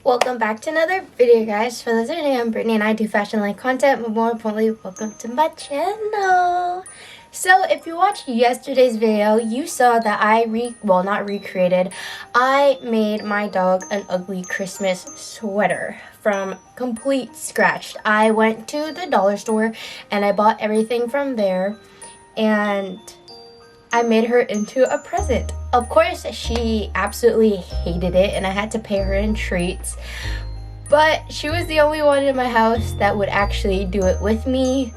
Welcome back to another video, guys. For those of you new, I'm Brittney and I do fashion like content, but more importantly, welcome to my channel. So if you watched yesterday's video, you saw that I made my dog an ugly Christmas sweater from complete scratch. I went to the dollar store and I bought everything from there and I made her into a present. Of course, she absolutely hated it and I had to pay her in treats. But she was the only one in my house that would actually do it with me.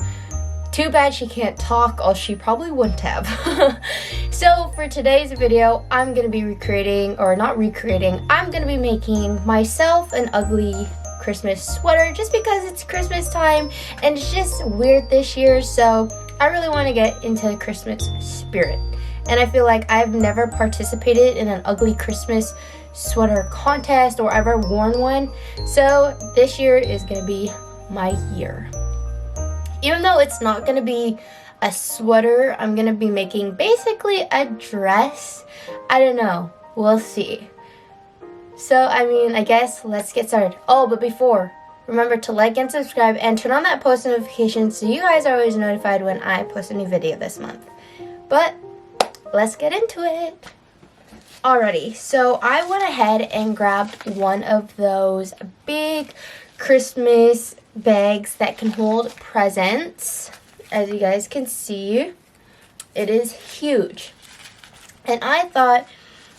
Too bad she can't talk, or she probably wouldn't have. So for today's video, I'm going to be I'm going to be making myself an ugly Christmas sweater just because it's Christmas time and it's just weird this year. So I really want to get into the Christmas spirit. And I feel like I've never participated in an ugly Christmas sweater contest or ever worn one. So this year is going to be my year. Even though it's not going to be a sweater, I'm going to be making basically a dress. I don't know. We'll see. So, I guess let's get started. Oh, but before, remember to like and subscribe and turn on that post notification so you guys are always notified when I post a new video this month. But let's get into it. Alrighty, so I went ahead and grabbed one of those big Christmas bags that can hold presents. As you guys can see, it is huge. And I thought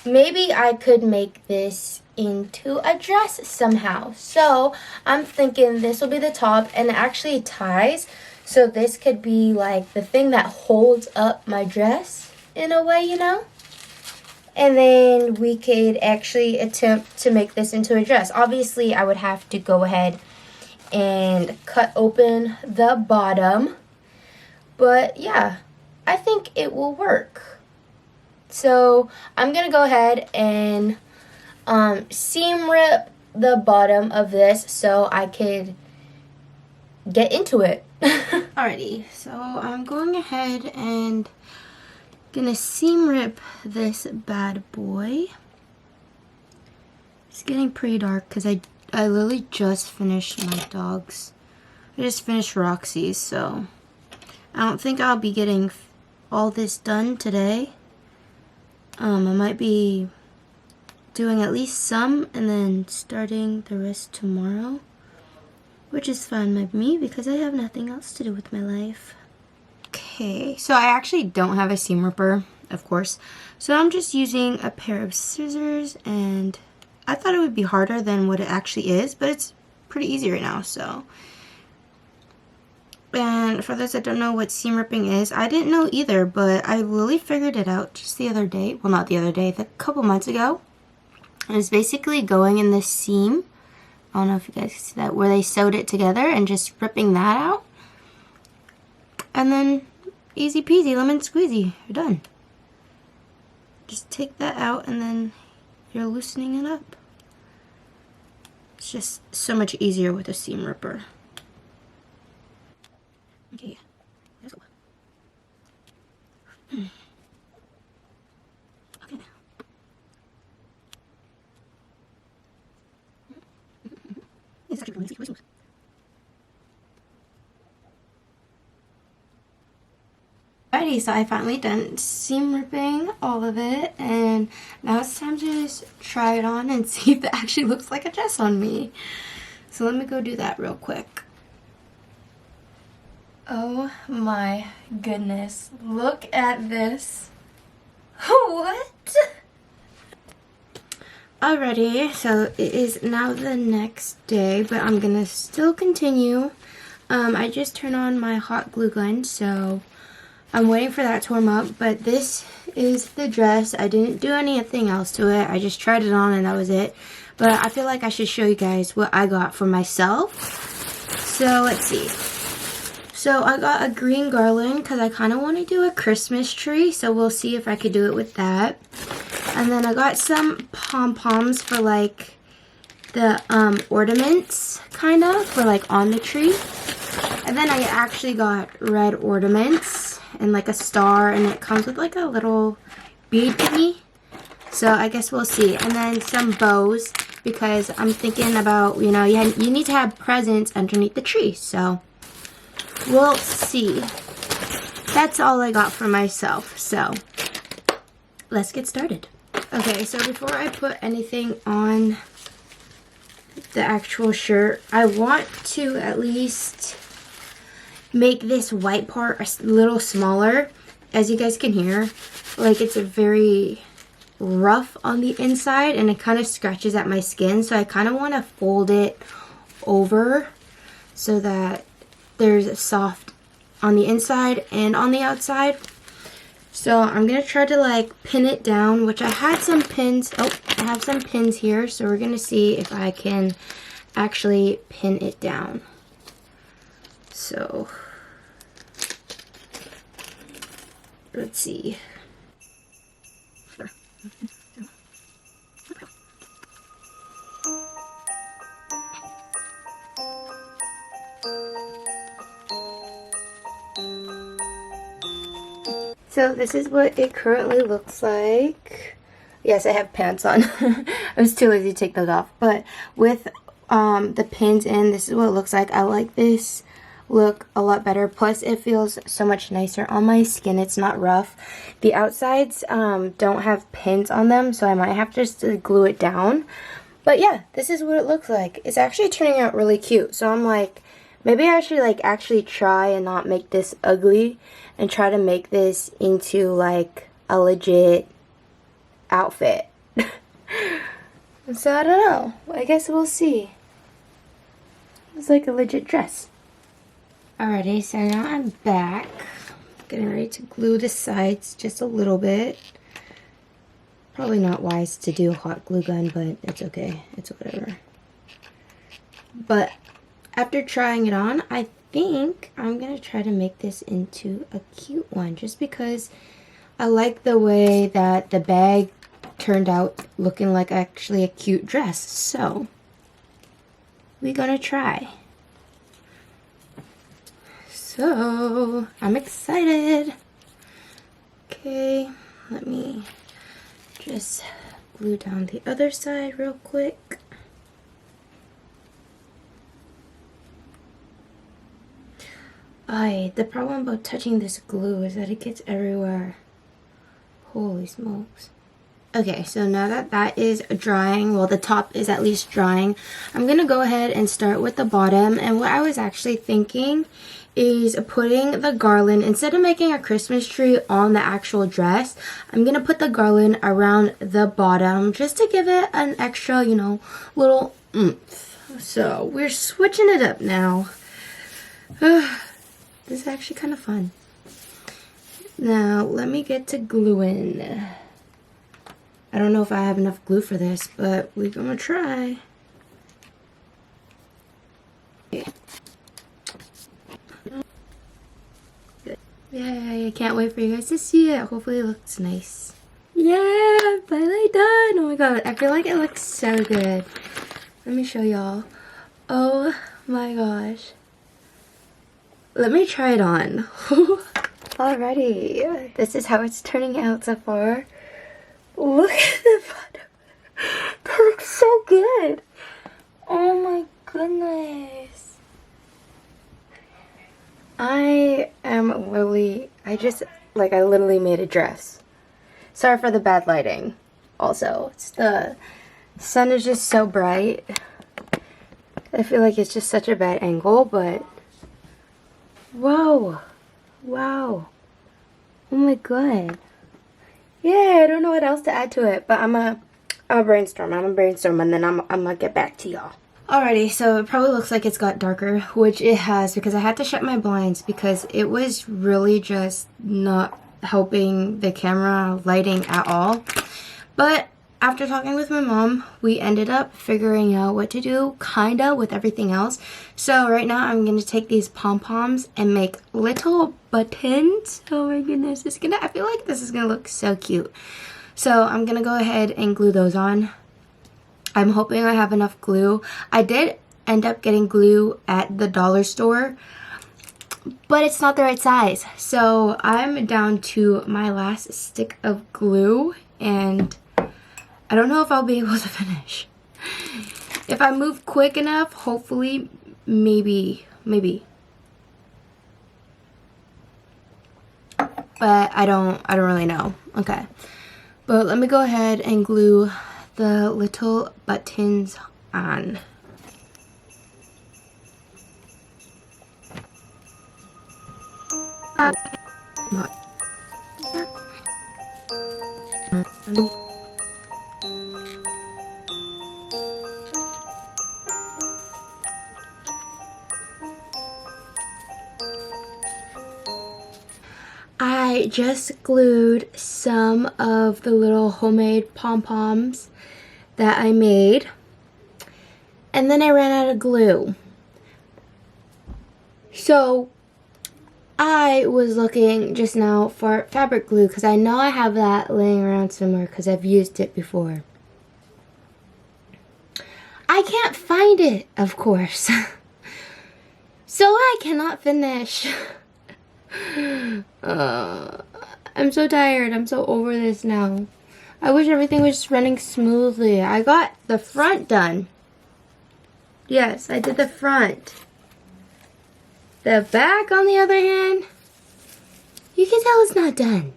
maybe I could make this into a dress somehow. So I'm thinking this will be the top, and it actually ties. So this could be like the thing that holds up my dress in a way, you know? And then we could actually attempt to make this into a dress. Obviously, I would have to go ahead and cut open the bottom. But yeah, I think it will work. So I'm going to go ahead and seam rip the bottom of this so I could get into it. Alrighty, so I'm going ahead and gonna seam rip this bad boy. It's getting pretty dark because I literally just finished my dogs. I just finished Roxy's, so I don't think I'll be getting all this done today. I might be doing at least some and then starting the rest tomorrow, which is fine by me because I have nothing else to do with my life. Okay, so I actually don't have a seam ripper, of course, so I'm just using a pair of scissors, and I thought it would be harder than what it actually is, but it's pretty easy right now, so. And for those that don't know what seam ripping is, I didn't know either, but I really figured it out just the other day. Well, not the other day, a couple months ago. And it's basically going in this seam, I don't know if you guys can see that, where they sewed it together and just ripping that out. And then easy peasy, lemon squeezy, you're done. Just take that out and then you're loosening it up. It's just so much easier with a seam ripper. Okay, let's go. Okay. It's actually really smooth. Alrighty, so I finally done seam ripping all of it, and now it's time to just try it on and see if it actually looks like a dress on me. So let me go do that real quick. Oh my goodness, look at this. What? Alrighty, so it is now the next day, but I'm gonna still continue. I just turned on my hot glue gun, so I'm waiting for that to warm up, but this is the dress. I didn't do anything else to it. I just tried it on and that was it. But I feel like I should show you guys what I got for myself. So let's see. So I got a green garland because I kind of want to do a Christmas tree. So we'll see if I could do it with that. And then I got some pom-poms for like the ornaments kind of for like on the tree. And then I actually got red ornaments and like a star, and it comes with like a little bead thingy. So I guess we'll see. And then some bows. because I'm thinking about, you know, you need to have presents underneath the tree. So we'll see. That's all I got for myself. So let's get started. Okay, so before I put anything on the actual shirt, I want to at least make this white part a little smaller. As you guys can hear, like, it's very rough on the inside and it kind of scratches at my skin, so I kind of want to fold it over so that there's soft on the inside and on the outside. So I'm gonna try to like pin it down, which I had some pins. Oh, I have some pins here, so we're gonna see if I can actually pin it down. So let's see. So this is what it currently looks like. Yes, I have pants on. I was too lazy to take those off. But with the pins in, this is what it looks like. I like this look a lot better. Plus, it feels so much nicer on my skin. It's not rough. The outsides don't have pins on them, so I might have to just glue it down. But yeah, this is what it looks like. It's actually turning out really cute. So I'm like, maybe I should like actually try and not make this ugly and try to make this into like a legit outfit. So I don't know. I guess we'll see. It's like a legit dress. Alrighty, so now I'm back. Getting ready to glue the sides just a little bit. Probably not wise to do a hot glue gun, but it's okay. It's whatever. But after trying it on, I think I'm going to try to make this into a cute one. Just because I like the way that the bag turned out looking like actually a cute dress. So we're going to try. So I'm excited. Okay, let me just glue down the other side real quick. The problem about touching this glue is that it gets everywhere. Holy smokes. Okay, so now that that is drying, well, the top is at least drying, I'm gonna go ahead and start with the bottom. And what I was actually thinking is putting the garland, instead of making a Christmas tree on the actual dress, I'm gonna put the garland around the bottom just to give it an extra, you know, little oomph. So we're switching it up now. This is actually kind of fun. Now let me get to gluing. I don't know if I have enough glue for this, but we're gonna try. Good. Yay, I can't wait for you guys to see it. Hopefully it looks nice. Yeah, finally done. Oh my god, I feel like it looks so good. Let me show y'all. Oh my gosh. Let me try it on. Alrighty, this is how it's turning out so far. Look at the bottom. That looks so good. Oh my goodness. I literally made a dress. Sorry for the bad lighting. Also, the sun is just so bright. I feel like it's just such a bad angle, but whoa. Wow. Oh my god. Yeah, I don't know what else to add to it, but I'm a brainstorm. I'm a brainstorm, and then I'm gonna get back to y'all. Alrighty, so it probably looks like it's got darker, which it has, because I had to shut my blinds because it was really just not helping the camera lighting at all. But after talking with my mom, we ended up figuring out what to do, kinda, with everything else. So right now I'm gonna take these pom-poms and make little buttons. Oh my goodness, I feel like this is gonna look so cute. So I'm gonna go ahead and glue those on. I'm hoping I have enough glue. I did end up getting glue at the dollar store, but it's not the right size. So I'm down to my last stick of glue, and I don't know if I'll be able to finish. If I move quick enough, hopefully, maybe. But I don't really know. Okay. But let me go ahead and glue the little buttons on. I just glued some of the little homemade pom-poms that I made, and then I ran out of glue. So I was looking just now for fabric glue because I know I have that laying around somewhere because I've used it before. I can't find it, of course. So I cannot finish. I'm so tired. I'm so over this now. I wish everything was just running smoothly. I got the front done. Yes, I did the front. The back, on the other hand, you can tell it's not done.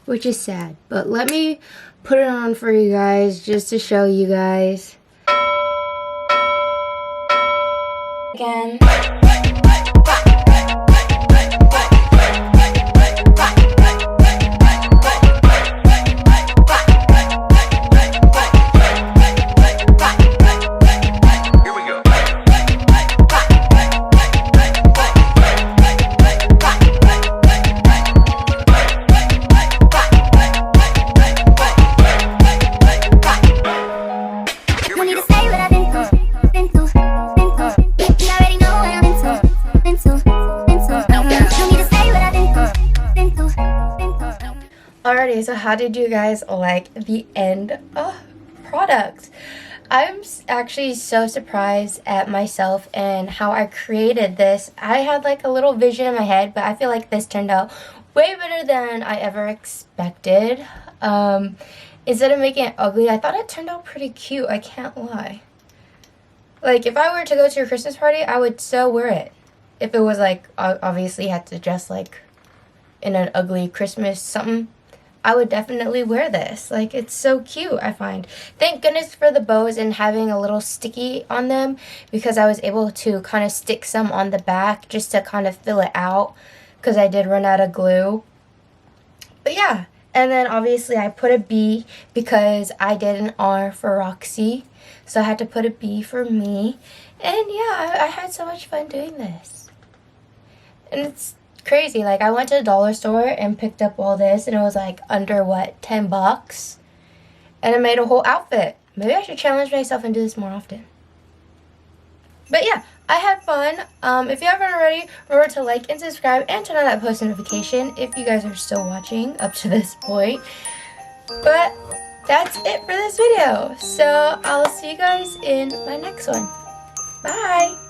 Which is sad. But let me put it on for you guys just to show you guys. Again. Alrighty, so how did you guys like the end product? I'm actually so surprised at myself and how I created this. I had like a little vision in my head, but I feel like this turned out way better than I ever expected. Instead of making it ugly, I thought it turned out pretty cute, I can't lie. Like, if I were to go to a Christmas party, I would so wear it. If it was like, obviously had to dress like in an ugly Christmas something, I would definitely wear this. Like, it's so cute, I find. Thank goodness for the bows and having a little sticky on them, because I was able to kind of stick some on the back just to kind of fill it out, because I did run out of glue. But yeah, and then obviously I put a B because I did an R for Roxy, so I had to put a B for me. And yeah, I had so much fun doing this. And it's crazy. Like, I went to the dollar store and picked up all this, and it was like under, what, 10 bucks? And I made a whole outfit. Maybe I should challenge myself and do this more often. But yeah, I had fun. If you haven't already, remember to like and subscribe and turn on that post notification if you guys are still watching up to this point. But that's it for this video. So I'll see you guys in my next one. Bye!